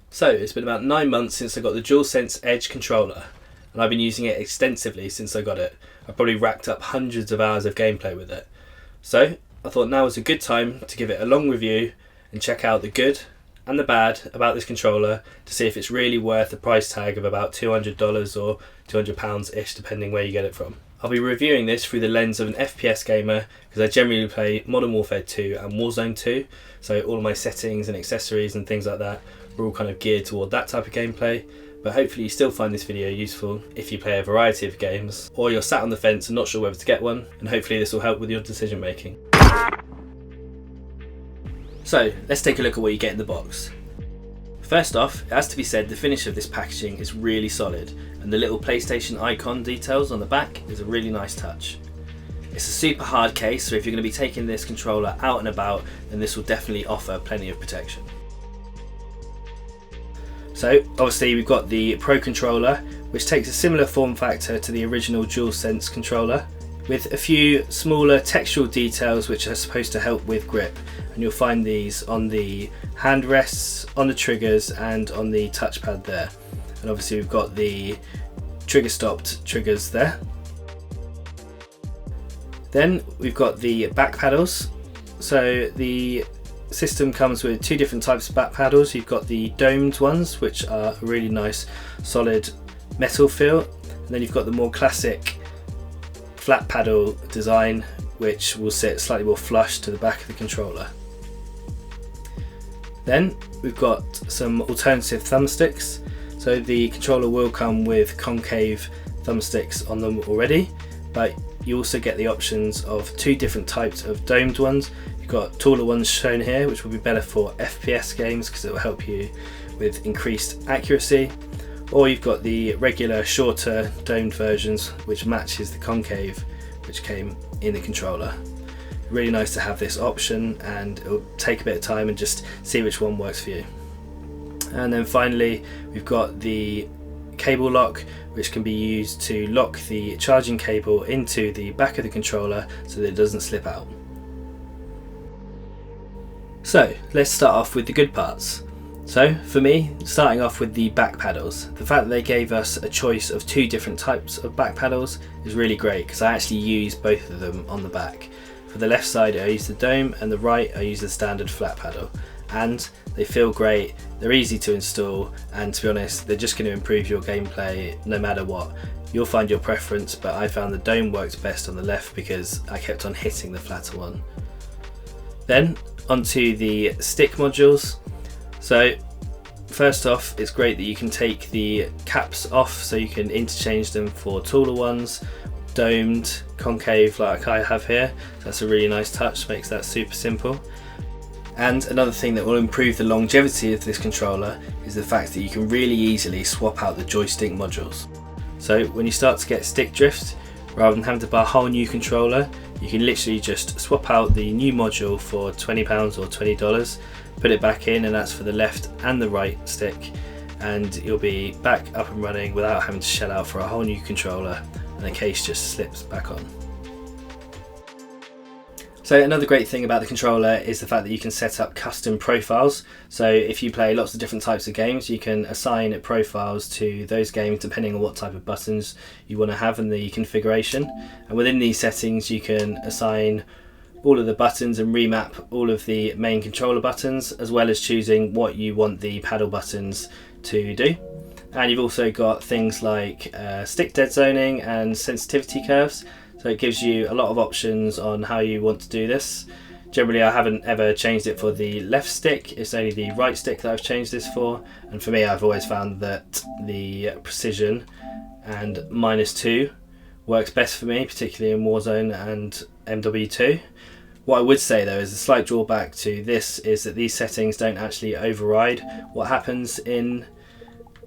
So it's been about 9 months since I got the Dualsense Edge controller, and I've been using it extensively since I got it. I've probably racked up hundreds of hours of gameplay with it. So I thought now was a good time to give it a long review and check out the good and the bad about this controller to see if it's really worth the price tag of about $200 or £200-ish depending where you get it from. I'll be reviewing this through the lens of an FPS gamer because I generally play Modern Warfare 2 and Warzone 2, so all of my settings and accessories and things like that are all kind of geared toward that type of gameplay. But hopefully you still find this video useful if you play a variety of games, or you're sat on the fence and not sure whether to get one, and hopefully this will help with your decision making. So let's take a look at what you get in the box. First off, it has to be said the finish of this packaging is really solid, and the little PlayStation icon details on the back is a really nice touch. It's a super hard case, so if you're going to be taking this controller out and about, then this will definitely offer plenty of protection. So obviously we've got the Pro controller, which takes a similar form factor to the original DualSense controller, with a few smaller textural details which are supposed to help with grip, and you'll find these on the hand rests, on the triggers and on the touchpad there. And obviously we've got the trigger stopped triggers there. Then we've got the back paddles. So the system comes with two different types of back paddles. You've got the domed ones, which are a really nice solid metal feel, and then you've got the more classic flat paddle design, which will sit slightly more flush to the back of the controller. Then we've got some alternative thumbsticks. So the controller will come with concave thumbsticks on them already, but you also get the options of two different types of domed ones. You've got taller ones shown here, which will be better for FPS games because it will help you with increased accuracy, or you've got the regular shorter domed versions which matches the concave which came in the controller. Really nice to have this option, and it'll take a bit of time and just see which one works for you. And then finally we've got the cable lock, which can be used to lock the charging cable into the back of the controller so that it doesn't slip out. So let's start off with the good parts. So for me, starting off with the back paddles, the fact that they gave us a choice of two different types of back paddles is really great because I actually use both of them on the back. For the left side I use the dome, and the right I use the standard flat paddle, and they feel great, they're easy to install, and to be honest they're just going to improve your gameplay no matter what. You'll find your preference, but I found the dome worked best on the left because I kept on hitting the flatter one. Then onto the stick modules. So first off, it's great that you can take the caps off so you can interchange them for taller ones, domed, concave like I have here. So that's a really nice touch, makes that super simple. And another thing that will improve the longevity of this controller is the fact that you can really easily swap out the joystick modules. So when you start to get stick drift, rather than having to buy a whole new controller, you can literally just swap out the new module for £20 or $20, put it back in, and that's for the left and the right stick, and you'll be back up and running without having to shell out for a whole new controller, and the case just slips back on. So another great thing about the controller is the fact that you can set up custom profiles. So if you play lots of different types of games, you can assign profiles to those games depending on what type of buttons you want to have in the configuration. And within these settings you can assign all of the buttons and remap all of the main controller buttons, as well as choosing what you want the paddle buttons to do. And you've also got things like stick dead zoning and sensitivity curves. So it gives you a lot of options on how you want to do this. Generally I haven't ever changed it for the left stick, it's only the right stick that I've changed this for, and for me I've always found that the precision and -2 works best for me, particularly in Warzone and MW2. What I would say though is a slight drawback to this is that these settings don't actually override what happens in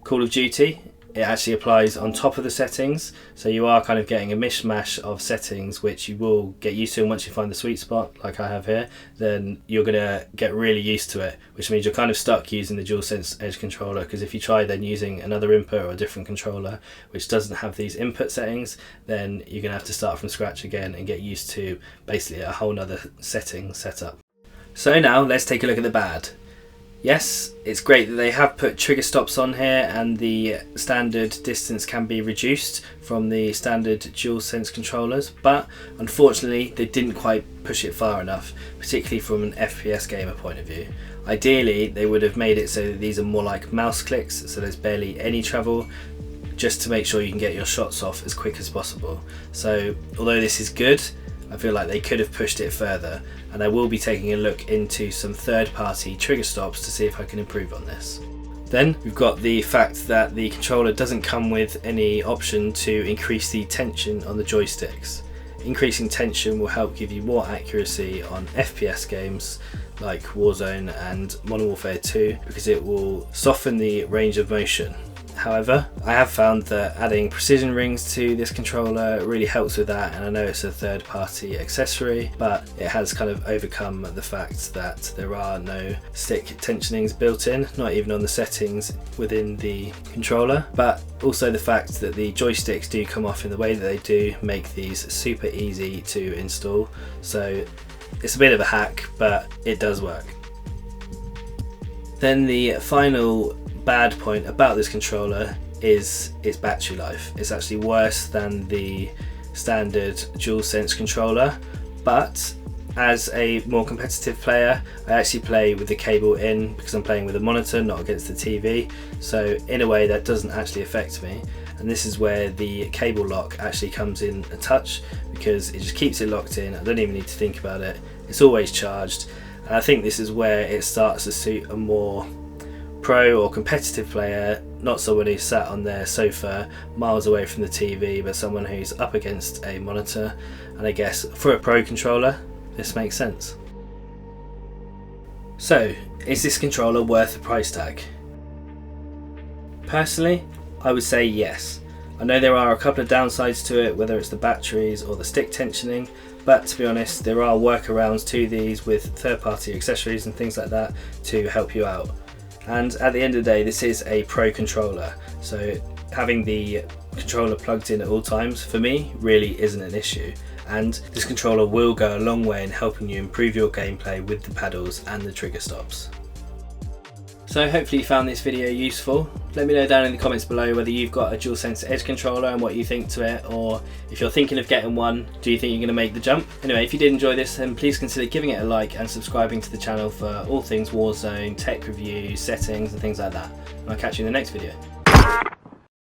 Call of Duty. It actually applies on top of the settings, so you are kind of getting a mishmash of settings which you will get used to, and once you find the sweet spot like I have here, then you're going to get really used to it, which means you're kind of stuck using the DualSense Edge controller, because if you try then using another input or a different controller which doesn't have these input settings, then you're going to have to start from scratch again and get used to basically a whole nother setting setup. So now let's take a look at the bad. Yes, it's great that they have put trigger stops on here, and the standard distance can be reduced from the standard DualSense controllers, but unfortunately they didn't quite push it far enough, particularly from an FPS gamer point of view. Ideally they would have made it so that these are more like mouse clicks, so there's barely any travel, just to make sure you can get your shots off as quick as possible. So although this is good, I feel like they could have pushed it further, and I will be taking a look into some third-party trigger stops to see if I can improve on this. Then we've got the fact that the controller doesn't come with any option to increase the tension on the joysticks. Increasing tension will help give you more accuracy on FPS games like Warzone and Modern Warfare 2, because it will soften the range of motion. However, I have found that adding precision rings to this controller really helps with that, and I know it's a third-party accessory, but it has kind of overcome the fact that there are no stick tensionings built in, not even on the settings within the controller. But also the fact that the joysticks do come off in the way that they do make these super easy to install, so it's a bit of a hack, but it does work. Then the final bad point about this controller is its battery life. It's actually worse than the standard DualSense controller, but as a more competitive player I actually play with the cable in, because I'm playing with a monitor, not against the TV, so in a way that doesn't actually affect me. And this is where the cable lock actually comes in a touch, because it just keeps it locked in. I don't even need to think about it, it's always charged. And I think this is where it starts to suit a more pro or competitive player, not someone who's sat on their sofa miles away from the TV, but someone who's up against a monitor. And I guess for a pro controller this makes sense. So is this controller worth the price tag? Personally, I would say yes. I know there are a couple of downsides to it, whether it's the batteries or the stick tensioning, but to be honest there are workarounds to these with third-party accessories and things like that to help you out. And at the end of the day, this is a pro controller, so having the controller plugged in at all times for me really isn't an issue, and this controller will go a long way in helping you improve your gameplay with the paddles and the trigger stops. So hopefully you found this video useful. Let me know down in the comments below whether you've got a DualSense Edge controller and what you think to it, or if you're thinking of getting one, do you think you're going to make the jump? Anyway, if you did enjoy this, then please consider giving it a like and subscribing to the channel for all things Warzone, tech reviews, settings and things like that. And I'll catch you in the next video.